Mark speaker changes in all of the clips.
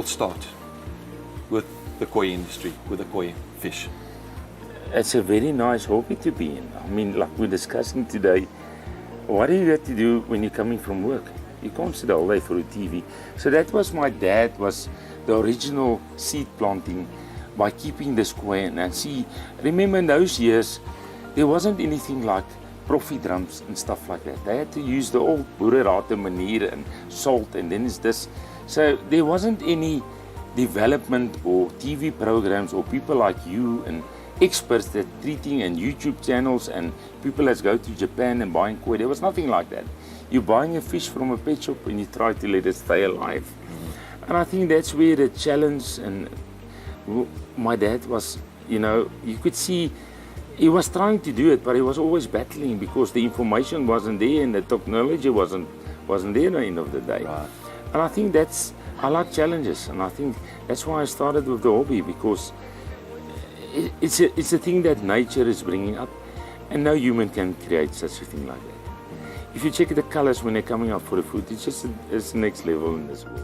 Speaker 1: start with the koi industry, with the koi fish?
Speaker 2: It's a very nice hobby to be in. I mean, like we're discussing today, what do you have to do when you're coming from work? You can't sit all day through TV. So that was my dad, was the original seed planting by keeping this koi. And see, remember in those years, there wasn't anything like profi drums and stuff like that. They had to use the old boererate manier and salt, and then it's this. So there wasn't any development or TV programs or people like you and experts that treating and YouTube channels and people that go to Japan and buying koi. There was nothing like that. You're buying a fish from a pet shop and you try to let it stay alive. And I think that's where the challenge, and my dad was, you know, you could see he was trying to do it, but he was always battling because the information wasn't there and the technology wasn't there at the end of the day.
Speaker 1: Right.
Speaker 2: And I think I like challenges, and I think that's why I started with the hobby, because it's a thing that nature is bringing up, and no human can create such a thing like that. If you check the colors when they're coming up for the food, it's the next level in this world.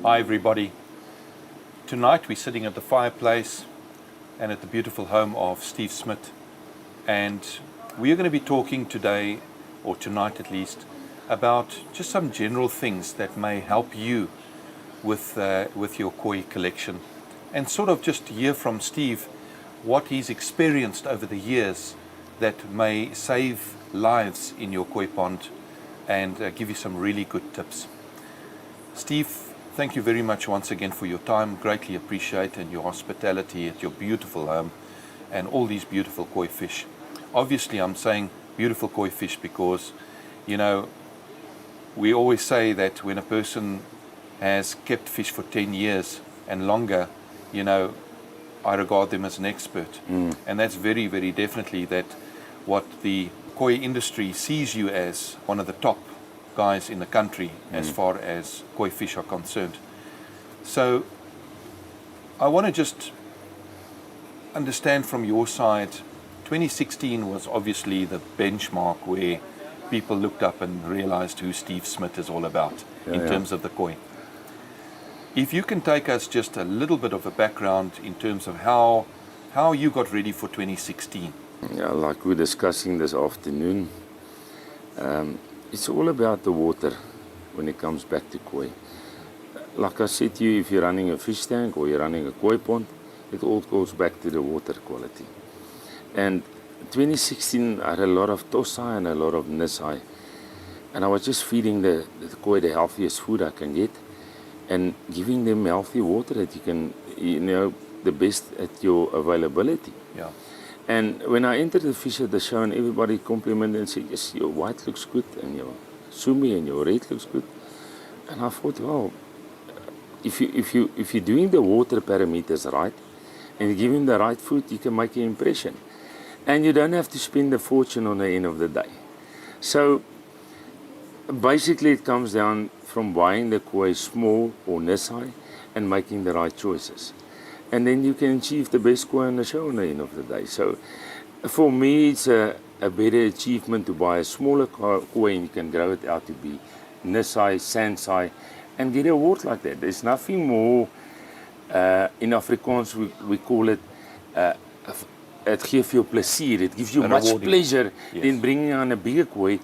Speaker 1: Hi everybody. Tonight we're sitting at the fireplace and at the beautiful home of Steve Smit, and we are going to be talking today, or tonight at least, about just some general things that may help you with your koi collection, and sort of just hear from Steve what he's experienced over the years that may save lives in your koi pond and give you some really good tips. Steve, thank you very much once again for your time. Greatly appreciate, and your hospitality at your beautiful home and all these beautiful koi fish. Obviously, I'm saying beautiful koi fish because, you know, we always say that when a person has kept fish for 10 years and longer, you know, I regard them as an expert. And that's very, very definitely that what the koi industry sees you as one of the top guys in the country as far as koi fish are concerned. So I want to just understand from your side, 2016 was obviously the benchmark where people looked up and realized who Steve Smit is all about in terms of the koi. If you can take us just a little bit of a background in terms of how you got ready for 2016.
Speaker 2: Yeah, like we're discussing this afternoon, it's all about the water when it comes back to koi. Like I said to you, if you're running a fish tank or you're running a koi pond, it all goes back to the water quality. And 2016, I had a lot of tosai and a lot of nisai. And I was just feeding the koi the healthiest food I can get and giving them healthy water that you can, you know, the best at your availability.
Speaker 1: Yeah.
Speaker 2: And when I entered the fish at the show, and everybody complimented and said, yes, your white looks good, and your sumi and your red looks good. And I thought, well, if you're doing the water parameters right, and you give him the right food, you can make an impression. And you don't have to spend a fortune on the end of the day. So basically it comes down from buying the koi small or nisai and making the right choices. And then you can achieve the best koi on the show at the end of the day. So for me, it's a better achievement to buy a smaller koi and you can grow it out to be nisai, sansai, and get a award like that. There's nothing more, in Afrikaans we call it, het geeft jou plezier, it gives you much pleasure than bringing on a bigger koi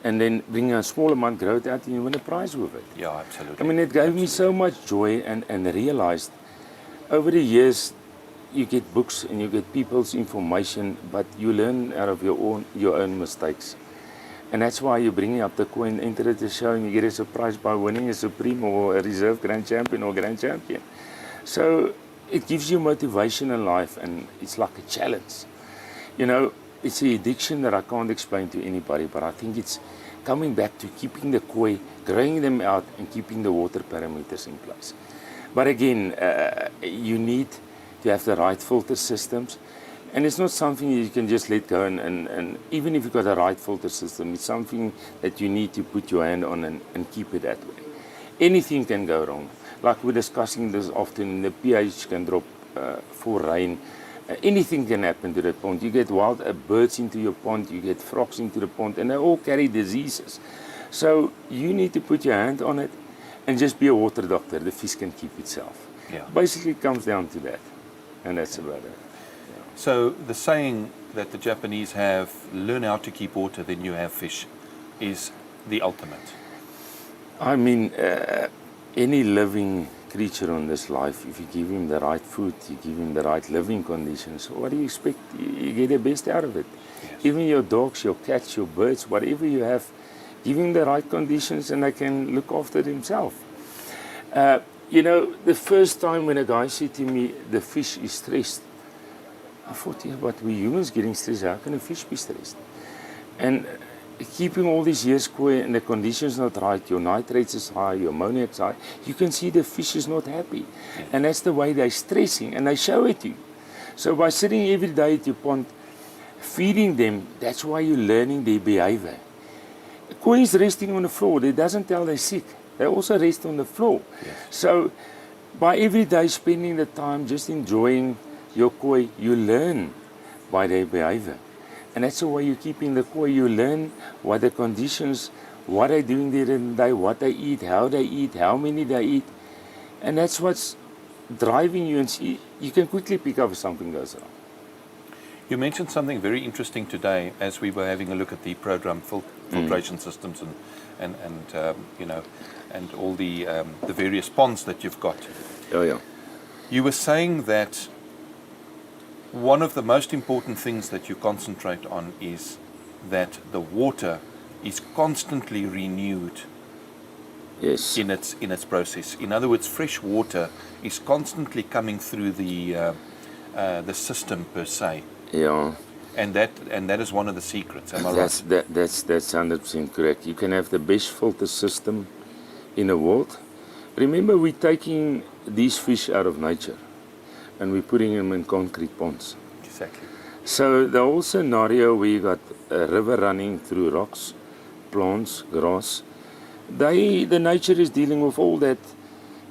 Speaker 2: and then bringing a smaller one, grow it out and you win a prize with it.
Speaker 1: Yeah, absolutely.
Speaker 2: I mean, it gave me so much joy, and realized over the years, you get books and you get people's information, but you learn out of your own mistakes. And that's why you're bringing up the koi and enter at the show and you get a surprise by winning a Supreme or a Reserve Grand Champion or Grand Champion. So it gives you motivation in life, and it's like a challenge. You know, it's an addiction that I can't explain to anybody, but I think it's coming back to keeping the koi, growing them out and keeping the water parameters in place. But again, you need to have the right filter systems, And it's not something you can just let go, and even if you've got a right filter system, it's something that you need to put your hand on and keep it that way. Anything can go wrong. Like we're discussing this often, the pH can drop for rain. Anything can happen to that pond. You get wild birds into your pond, you get frogs into the pond, and they all carry diseases. So you need to put your hand on it and just be a water doctor. The fish can keep itself.
Speaker 1: Yeah.
Speaker 2: Basically it comes down to that, and that's about it.
Speaker 1: So the saying that the Japanese have, learn how to keep water, then you have fish, is the ultimate.
Speaker 2: I mean, any living creature on this life, if you give him the right food, you give him the right living conditions, what do you expect? You get the best out of it.
Speaker 1: Yes.
Speaker 2: Even your dogs, your cats, your birds, whatever you have, give him the right conditions and they can look after themselves. You know, the first time when a guy said to me, the fish is stressed, I thought, yeah, but we humans getting stressed, how can a fish be stressed? And keeping all these years koi and the conditions not right, your nitrates is high, your ammoniac is high, you can see the fish is not happy. Yeah. And that's the way they're stressing, and they show it to you. So by sitting every day at your pond, feeding them, that's why you're learning their behavior. Koi is resting on the floor, it doesn't tell they're sick. They also rest on the floor. Yes. So by every day spending the time just enjoying your koi, you learn by their behavior. And that's the way you're keeping the koi. You learn what the conditions, what they're doing there in the day, what they eat, how many they eat. And that's what's driving you, and see, you can quickly pick up if something goes wrong.
Speaker 1: You mentioned something very interesting today as we were having a look at the program filtration systems and you know, and all the various ponds that you've got.
Speaker 2: Oh yeah.
Speaker 1: You were saying that one of the most important things that you concentrate on is that the water is constantly renewed.
Speaker 2: Yes.
Speaker 1: In its process. In other words, fresh water is constantly coming through the system per se.
Speaker 2: Yeah.
Speaker 1: And that is one of the secrets. Am I right?
Speaker 2: That's 100% correct. You can have the best filter system in the world. Remember, we're taking these fish out of nature and we're putting them in concrete ponds.
Speaker 1: Exactly.
Speaker 2: So the whole scenario where you got a river running through rocks, plants, grass, the nature is dealing with all that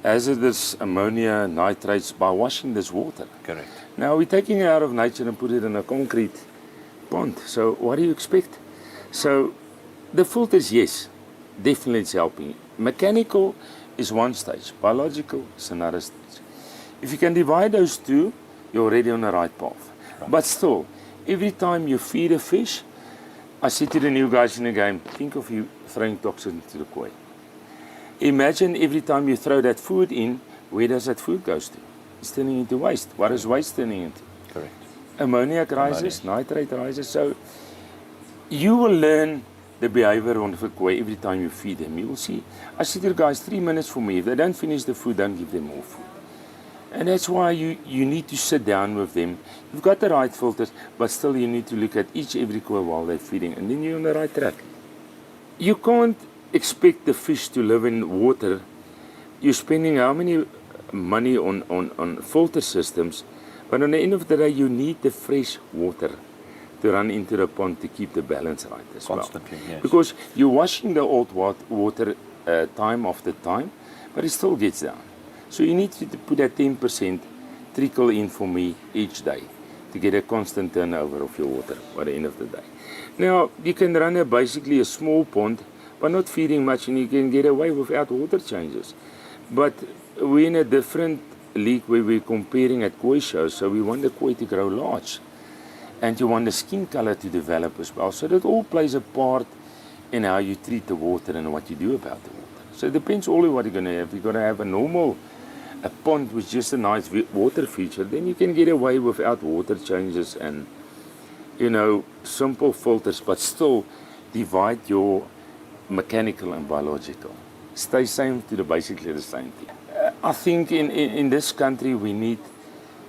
Speaker 2: hazardous ammonia, nitrates by washing this water.
Speaker 1: Correct.
Speaker 2: Now we're taking it out of nature and put it in a concrete pond. So what do you expect? So the filters, yes, definitely it's helping. Mechanical is one stage, biological is another stage. If you can divide those two, you're already on the right path. Right. But still, every time you feed a fish, I said to the new guys in the game, think of you throwing toxin into the koi. Imagine every time you throw that food in, where does that food go to? It's turning into waste. What is waste turning into?
Speaker 1: Correct.
Speaker 2: Ammoniac rises, nitrate rises. So you will learn the behavior of the koi every time you feed them. You will see. I said to the guys, 3 minutes for me. If they don't finish the food, don't give them more food. And that's why you need to sit down with them. You've got the right filters, but still you need to look at every koi while they're feeding, and then you're on the right track. You can't expect the fish to live in water. You're spending how many money on filter systems, but on the end of the day, you need the fresh water to run into the pond to keep the balance right as
Speaker 1: Constantly,
Speaker 2: well.
Speaker 1: yes.
Speaker 2: Because you're washing the old water time after time, but it still gets down. So you need to put that 10% trickle in for me each day to get a constant turnover of your water by the end of the day. Now, you can run basically a small pond, but not feeding much, and you can get away without water changes. But we're in a different league where we're comparing at koi shows, so we want the koi to grow large. And you want the skin color to develop as well. So that all plays a part in how you treat the water and what you do about the water. So it depends all on what you're going to have. You're going to have a pond with just a nice water feature, then you can get away without water changes and, you know, simple filters, but still divide your mechanical and biological. Stay same to basically the same thing. I think in this country we need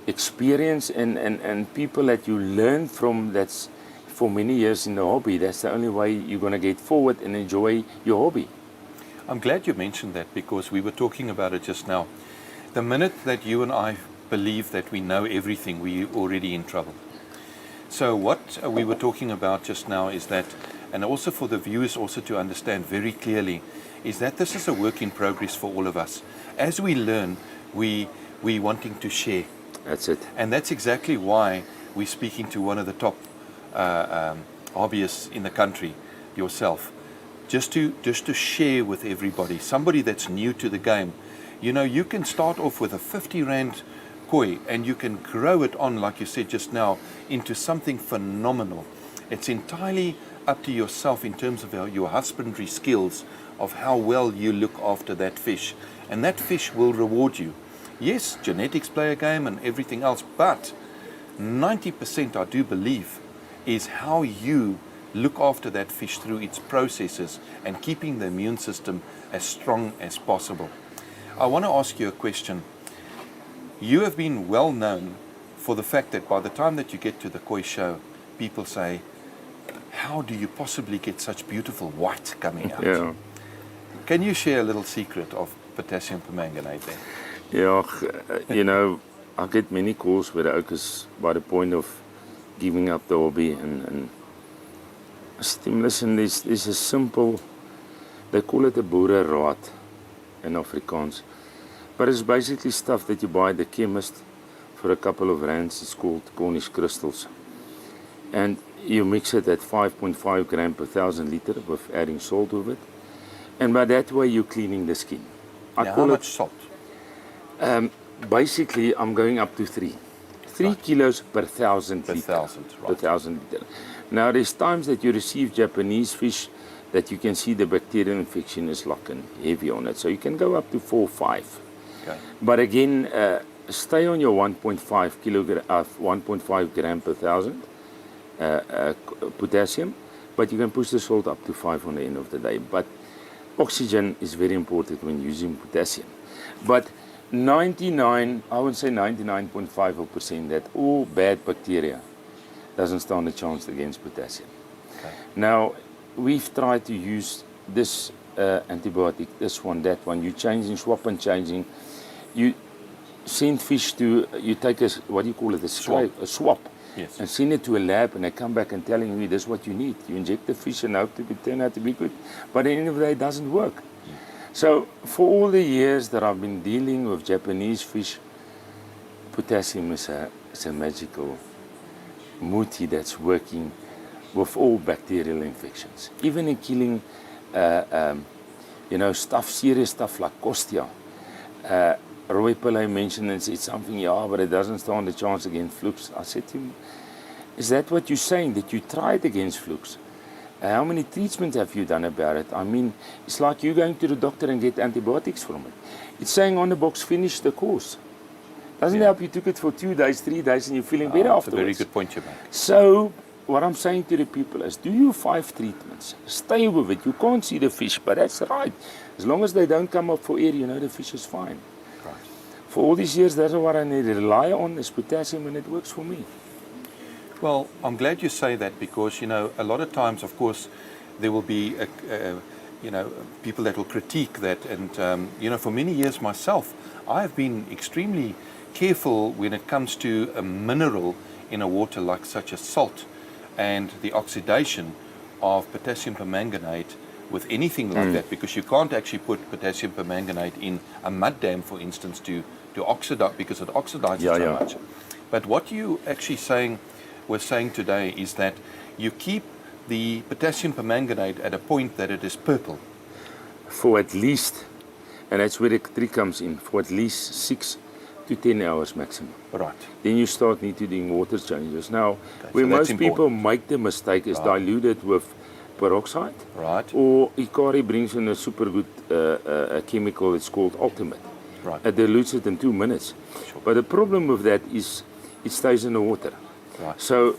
Speaker 2: experience and people that you learn from that's for many years in the hobby. That's the only way you're going to get forward and enjoy your hobby.
Speaker 1: I'm glad you mentioned that, because we were talking about it just now. The minute that you and I believe that we know everything, we're already in trouble. So what we were talking about just now is that, and also for the viewers also to understand very clearly, is that this is a work in progress for all of us. As we learn, we wanting to share.
Speaker 2: That's it.
Speaker 1: And that's exactly why we're speaking to one of the top hobbyists in the country, yourself, just to share with everybody, somebody that's new to the game. You know, you can start off with a 50 Rand koi and you can grow it on, like you said just now, into something phenomenal. It's entirely up to yourself in terms of your husbandry skills, of how well you look after that fish. And that fish will reward you. Yes, genetics play a game and everything else, but 90% I do believe is how you look after that fish through its processes and keeping the immune system as strong as possible. I want to ask you a question. You have been well known for the fact that by the time that you get to the koi show, people say, how do you possibly get such beautiful white coming out?
Speaker 2: Yeah.
Speaker 1: Can you share a little secret of potassium permanganate there?
Speaker 2: Yeah, you know, I get many calls where the oak is by the point of giving up the hobby and listen, there's a simple, they call it a boereraad in Afrikaans, but it's basically stuff that you buy at the chemist for a couple of rands. It's called Cornish crystals, and you mix it at 5.5 gram per 1,000 liter with adding salt with it, and by that way you're cleaning the skin.
Speaker 1: How much salt?
Speaker 2: Basically, I'm going up to 3 kilos per 1,000
Speaker 1: Per
Speaker 2: liter.
Speaker 1: 1,000,
Speaker 2: Per
Speaker 1: right.
Speaker 2: 1,000 liter. Now, there's times that you receive Japanese fish that you can see the bacterial infection is locking heavy on it. So you can go up to 4 or 5.
Speaker 1: Okay.
Speaker 2: But again, stay on your 1.5 gram per 1,000 potassium, but you can push the salt up to 5 on the end of the day. But oxygen is very important when using potassium. But 99, I would say 99.5% that all bad bacteria doesn't stand a chance against potassium.
Speaker 1: Okay.
Speaker 2: Now, we've tried to use this antibiotic, this one, that one. You're changing, swap and changing. You send fish to, you take a, what do you call it, a swap.
Speaker 1: Yes.
Speaker 2: And send it to a lab, and they come back and telling me this is what you need. You inject the fish and hope to turn out to be good. But at the end of the day, it doesn't work. So for all the years that I've been dealing with Japanese fish, potassium is a magical muti that's working with all bacterial infections. Even in killing, serious stuff like Kostia. Roy Pillay mentioned and said something, yeah, but it doesn't stand a chance against flukes. I said to him, is that what you're saying, that you tried against flukes? How many treatments have you done about it? I mean, it's like you going to the doctor and get antibiotics from it. It's saying on the box, finish the course. Doesn't help you took it for 2 days, 3 days, and you're feeling better
Speaker 1: That's
Speaker 2: afterwards.
Speaker 1: a very good point you make.
Speaker 2: So, what I'm saying to the people is, do your 5 treatments. Stay with it. You can't see the fish, but that's right. As long as they don't come up for air, you know the fish is fine.
Speaker 1: Right.
Speaker 2: For all these years, that's what I need to rely on is potassium, and it works for me.
Speaker 1: Well, I'm glad you say that because, you know, a lot of times, of course, there will be, people that will critique that. And, for many years myself, I have been extremely careful when it comes to a mineral in a water like such as salt and the oxidation of potassium permanganate with anything like that, because you can't actually put potassium permanganate in a mud dam, for instance, to oxidize, because it oxidizes so much. But what you actually we're saying today is that you keep the potassium permanganate at a point that it is purple.
Speaker 2: For at least, and that's where the trick comes in, for at least 6 to 10 hours maximum.
Speaker 1: Right.
Speaker 2: Then you start need to doing water changes. Now,
Speaker 1: so
Speaker 2: where
Speaker 1: that's
Speaker 2: most people
Speaker 1: important.
Speaker 2: make the mistake is dilute it with peroxide.
Speaker 1: Right.
Speaker 2: Or Ikari brings in a super good chemical, it's called Ultimate.
Speaker 1: Right.
Speaker 2: It dilutes it in 2 minutes.
Speaker 1: Sure.
Speaker 2: But the problem with that is it stays in the water.
Speaker 1: Right.
Speaker 2: So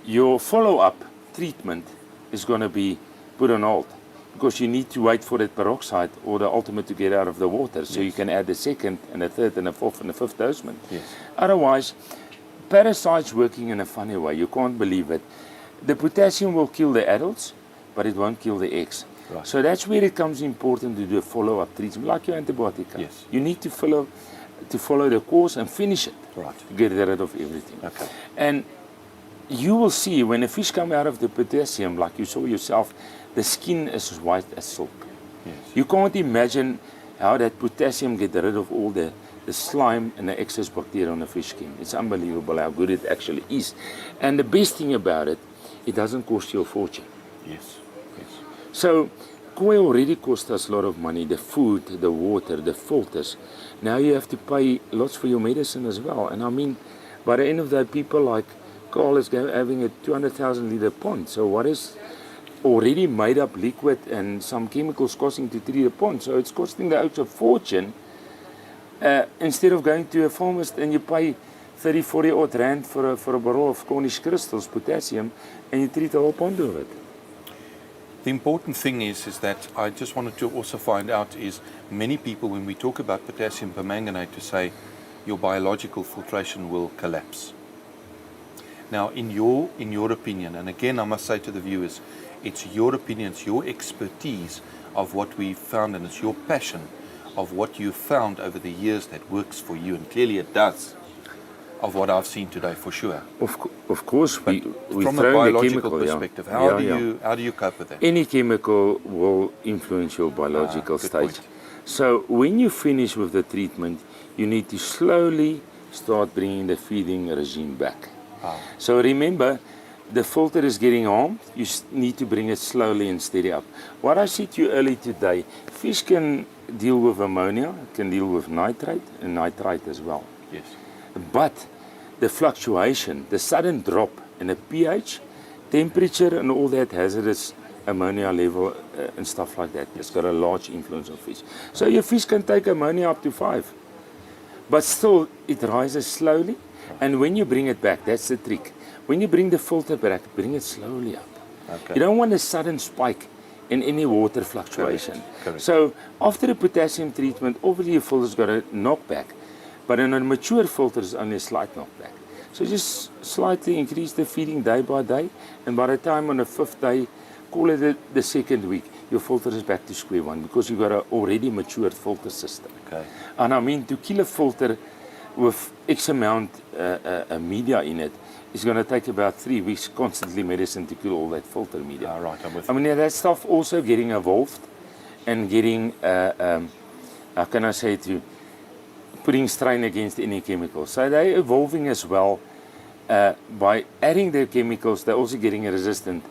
Speaker 2: your follow-up treatment is going to be put on hold because you need to wait for that peroxide or the Ultimate to get out of the water so you can add the second and the third and the fourth and the fifth dosement.
Speaker 1: Yes.
Speaker 2: Otherwise, parasites working in a funny way. You can't believe it. The potassium will kill the adults, but it won't kill the eggs.
Speaker 1: Right.
Speaker 2: So that's where it comes important to do a follow-up treatment, like your antibiotic.
Speaker 1: Yes.
Speaker 2: You need to follow the course and finish it.
Speaker 1: Right.
Speaker 2: To get rid of everything.
Speaker 1: Okay.
Speaker 2: And you will see when a fish come out of the potassium, like you saw yourself, the skin is as white as silk.
Speaker 1: Yes.
Speaker 2: You can't imagine how that potassium get rid of all the slime and the excess bacteria on the fish skin. It's unbelievable how good it actually is. And the best thing about it, it doesn't cost you a fortune.
Speaker 1: Yes. Yes.
Speaker 2: So koi already cost us a lot of money, the food, the water, the filters. Now you have to pay lots for your medicine as well. And I mean, by the end of the day, people like Carl is having a 200,000 liter pond. So what is already made up liquid and some chemicals costing to treat a pond? So it's costing the oaks a fortune. Instead of going to a pharmacist and you pay 30, 40 odd rand for a bottle of Cornish crystals, potassium, and you treat the whole pond of it.
Speaker 1: The important thing is that I just wanted to also find out is many people, when we talk about potassium permanganate, to say your biological filtration will collapse. Now, in your opinion, and again I must say to the viewers, it's your opinion, it's your expertise of what we found, and it's your passion of what you found over the years that works for you, and clearly it does, of what I've seen today for sure.
Speaker 2: Of course, we
Speaker 1: from a
Speaker 2: throw in the
Speaker 1: biological
Speaker 2: chemical,
Speaker 1: perspective,
Speaker 2: yeah.
Speaker 1: how do you cope with that?
Speaker 2: Any chemical will influence your biological
Speaker 1: Good
Speaker 2: state.
Speaker 1: point.
Speaker 2: So when you finish with the treatment, you need to slowly start bringing the feeding regime back. So remember, the filter is getting harmed, you need to bring it slowly and steady up. What I said to you earlier today, fish can deal with ammonia, can deal with nitrate and nitrite as well.
Speaker 1: Yes.
Speaker 2: But the fluctuation, the sudden drop in the pH, temperature and all that hazardous ammonia level and stuff like that, it's got a large influence on fish. So your fish can take ammonia up to 5. But still, it rises slowly. And when you bring it back, that's the trick. When you bring the filter back, bring it slowly up.
Speaker 1: Okay.
Speaker 2: You don't want a sudden spike in any water fluctuation.
Speaker 1: Correct.
Speaker 2: So after the potassium treatment, obviously your filter's got a knockback. But in a mature filter, it's only a slight knockback. So just slightly increase the feeding day by day. And by the time on the 5th day, call it the 2nd week, your filter is back to square one because you've got an already matured filter system.
Speaker 1: Okay.
Speaker 2: And I mean, to kill a filter with X amount media in it, it's going to take about 3 weeks constantly medicine to kill all that filter media.
Speaker 1: Right, I'm with
Speaker 2: I mean, that stuff also getting evolved and getting, how can I say it to you, putting strain against any chemicals. So they're evolving as well. By adding the chemicals, they're also getting resistant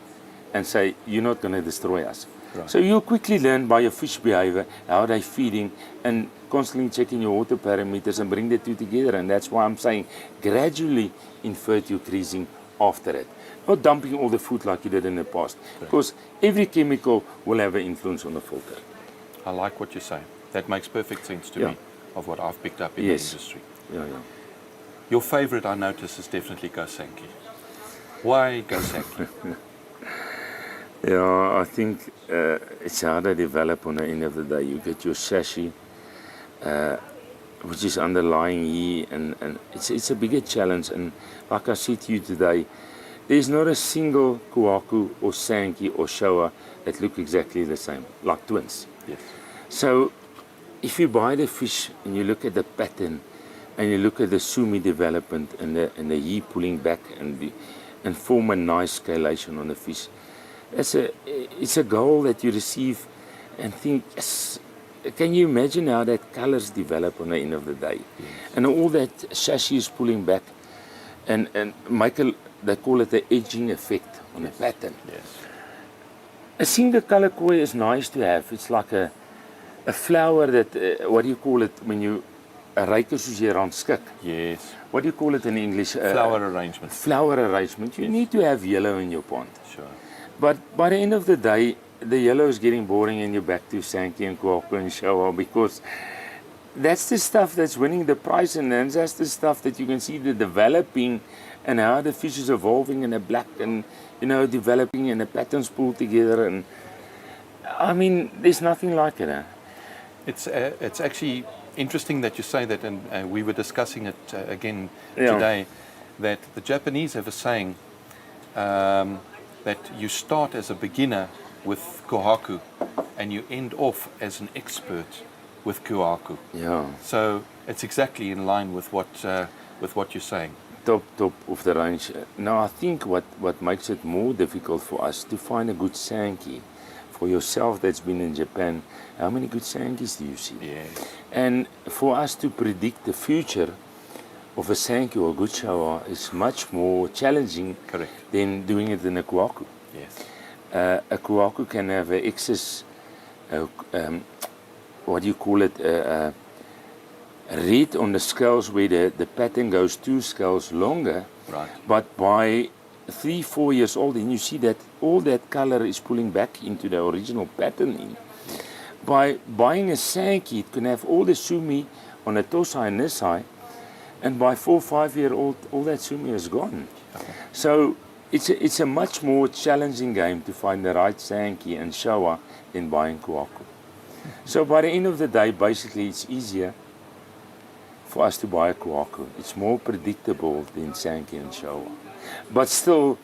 Speaker 2: and say, you're not going to destroy us.
Speaker 1: Right.
Speaker 2: So you'll quickly learn by your fish behavior, how they're feeding, and constantly checking your water parameters and bring the two together. And that's why I'm saying gradually invert your creasing after it. Not dumping all the food like you did in the past. Right. Because every chemical will have an influence on the filter.
Speaker 1: I like what you're saying. That makes perfect sense to me of what I've picked up in the industry.
Speaker 2: Yeah.
Speaker 1: Your favorite, I notice, is definitely Gosanki. Why Gosanki?
Speaker 2: Yeah, I think it's how they develop on the end of the day. You get your sashi, which is underlying here, and it's a bigger challenge. And like I said to you today, there's not a single kuaku or sanki or showa that look exactly the same, like twins.
Speaker 1: Yes.
Speaker 2: So if you buy the fish and you look at the pattern and you look at the sumi development and the yi pulling back and form a nice scalation on the fish, it's a goal that you receive and think, yes, can you imagine how that colors develop on the end of the day? Yes. And all that sashi is pulling back and they call it the edging effect on the pattern.
Speaker 1: Yes.
Speaker 2: A single color koi is nice to have. It's like a flower that, what do you call it when you, a ryker soos jy randskik?
Speaker 1: Yes.
Speaker 2: What do you call it in English?
Speaker 1: Flower arrangement.
Speaker 2: Flower arrangement. You need to have yellow in your pond.
Speaker 1: Sure.
Speaker 2: But by the end of the day, the yellow is getting boring and you're back to Sankey and Kwaku and Showa because that's the stuff that's winning the prize, and then that's the stuff that you can see the developing and how the fish is evolving and the black and, you know, developing and the patterns pulled together. And I mean, there's nothing like it. Huh?
Speaker 1: It's actually interesting that you say that, and we were discussing it again today, that the Japanese have a saying that you start as a beginner with kohaku and you end off as an expert with kuaku.
Speaker 2: Yeah.
Speaker 1: So it's exactly in line with what you're saying.
Speaker 2: top of the range. Now I think what makes it more difficult for us to find a good Sankey. For yourself that's been in Japan, how many good Sankeys do you see?
Speaker 1: Yeah.
Speaker 2: And for us to predict the future of a Sankey or a good shower is much more challenging
Speaker 1: Correct.
Speaker 2: than doing it in a Kuaku.
Speaker 1: Yes.
Speaker 2: A Kuaku can have an excess, what do you call it, red on the scales where the pattern goes 2 scales longer.
Speaker 1: Right.
Speaker 2: But by 3-4 years old, and you see that all that color is pulling back into the original pattern in. By buying a Sankey, it can have all the sumi on the tosai and this side, and by 4-5 year old, all that sumi is gone.
Speaker 1: Okay.
Speaker 2: So it's a much more challenging game to find the right Sankey and Showa than buying Kuaku. So by the end of the day, basically it's easier for us to buy a Kuaku. It's more predictable than Sankey and Showa. But still,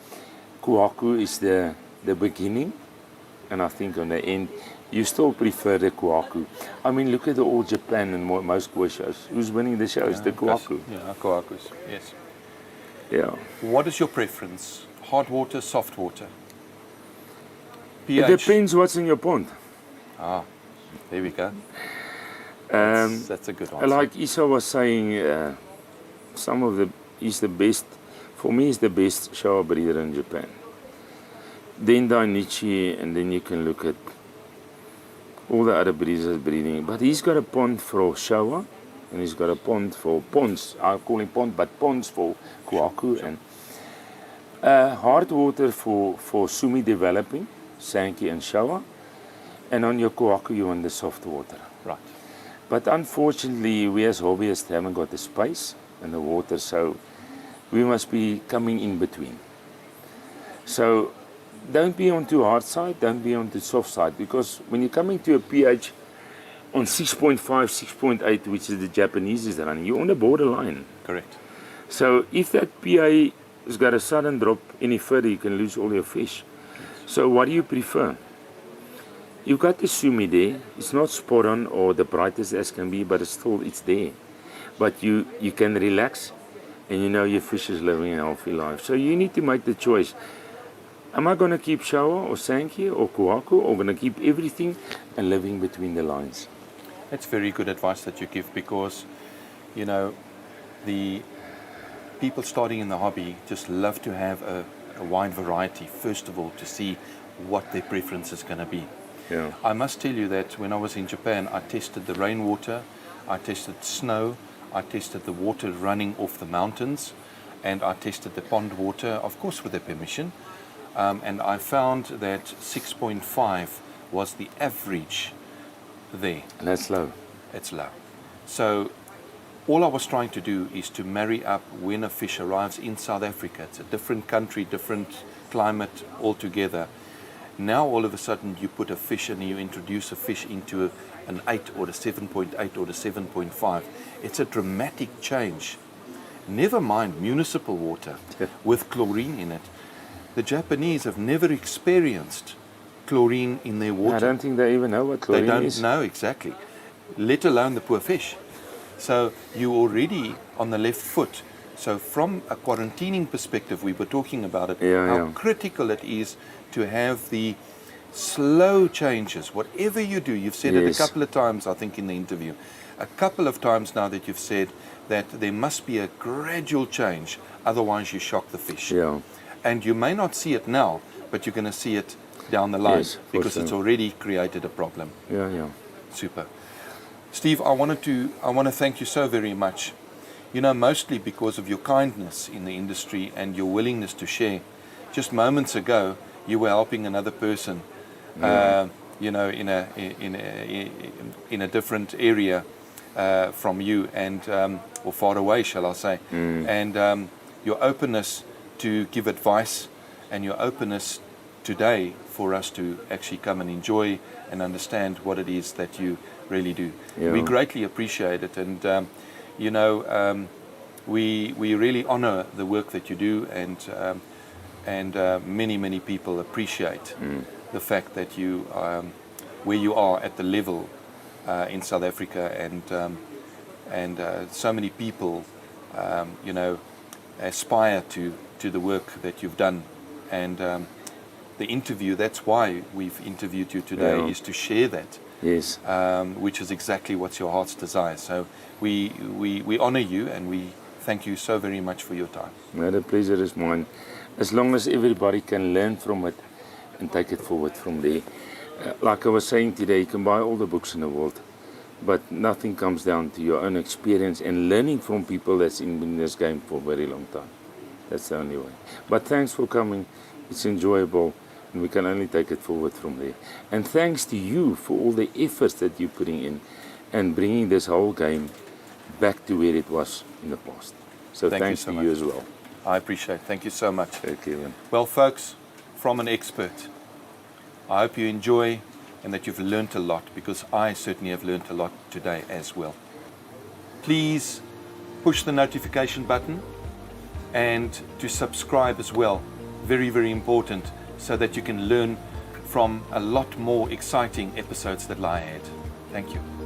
Speaker 2: Kuaku is the beginning, and I think on the end, you still prefer the Kuaku. I mean, look at the All Japan and most Kua shows. Who's winning the shows? The Kuaku.
Speaker 1: Yeah, Kuakus, yes.
Speaker 2: Yeah.
Speaker 1: What is your preference? Hard water, soft water?
Speaker 2: It
Speaker 1: pH?
Speaker 2: depends what's in your pond.
Speaker 1: Ah, there we go. That's a good answer.
Speaker 2: Like Isa was saying, he's the best, for me he's the best shower breeder in Japan. Then Dainichi, and then you can look at all the other breeders breeding. But he's got a pond for shower, and he's got a pond for ponds. I call him pond, but ponds for Kuaku.
Speaker 1: Sure.
Speaker 2: And hard water for sumi developing, Sankey and shower. And on your Kuaku you want the soft water.
Speaker 1: Right.
Speaker 2: But unfortunately, we as hobbyists haven't got the space and the water, so we must be coming in between. So don't be on too hard side, don't be on the soft side, because when you're coming to a pH on 6.5, 6.8, which is the Japanese is running, you're on the borderline.
Speaker 1: Correct.
Speaker 2: So if that pH has got a sudden drop any further, you can lose all your fish. So what do you prefer? You've got the sumi there. It's not spot on or the brightest as can be, but it's there. But you can relax, and you know your fish is living a healthy life. So you need to make the choice. Am I going to keep Showa or Sankey or Kuaku, or going to keep everything and living between the lines?
Speaker 1: That's very good advice that you give, because, you know, the people starting in the hobby just love to have a wide variety, first of all, to see what their preference is going to be.
Speaker 2: Yeah.
Speaker 1: I must tell you that when I was in Japan, I tested the rainwater, I tested snow, I tested the water running off the mountains, and I tested the pond water, of course with their permission, and I found that 6.5 was the average there.
Speaker 2: And that's low.
Speaker 1: It's low. So all I was trying to do is to marry up when a fish arrives in South Africa. It's a different country, different climate altogether. Now all of a sudden you put a fish and you introduce a fish into an 8 or a 7.8 or a 7.5. It's a dramatic change. Never mind municipal water with chlorine in it. The Japanese have never experienced chlorine in their water.
Speaker 2: I don't think they even know what chlorine is.
Speaker 1: They don't know exactly, let alone the poor fish. So you're already on the left foot. So from a quarantining perspective, we were talking about it, how critical it is to have the slow changes. Whatever you do, you've said it a couple of times, I think, in the interview. A couple of times now that you've said that there must be a gradual change, otherwise you shock the fish.
Speaker 2: Yeah.
Speaker 1: And you may not see it now, but you're going to see it down the line, because it's already created a problem.
Speaker 2: Yeah, yeah.
Speaker 1: Super. Steve, I want to thank you so very much. You know, mostly because of your kindness in the industry and your willingness to share. Just moments ago, you were helping another person, you know, in a different area from you, and or far away, shall I say. And your openness to give advice, and your openness today for us to actually come and enjoy and understand what it is that you really do.
Speaker 2: Yeah.
Speaker 1: We greatly appreciate it, and you know, we really honor the work that you do, and many people appreciate the fact that you where you are at the level in South Africa, and so many people you know, aspire to the work that you've done. And the interview, that's why we've interviewed you today,
Speaker 2: Yeah.
Speaker 1: is to share that,
Speaker 2: Yes.
Speaker 1: which is exactly what's your heart's desire. So we honor you, and we thank you so very much for your time.
Speaker 2: No, the pleasure is mine. As long as everybody can learn from it and take it forward from there. Like I was saying today, you can buy all the books in the world, but nothing comes down to your own experience and learning from people that's in this game for a very long time. That's the only way. But thanks for coming. It's enjoyable, and we can only take it forward from there. And thanks to you for all the efforts that you're putting in and bringing this whole game back to where it was in the past. So
Speaker 1: Thank you
Speaker 2: thanks
Speaker 1: so
Speaker 2: to
Speaker 1: much.
Speaker 2: you as well.
Speaker 1: I appreciate it. Thank you so much.
Speaker 2: Okay, man.
Speaker 1: Well, folks, from an expert, I hope you enjoy and that you've learnt a lot, because I certainly have learnt a lot today as well. Please push the notification button and to subscribe as well. Very, very important, so that you can learn from a lot more exciting episodes that lie ahead. Thank you.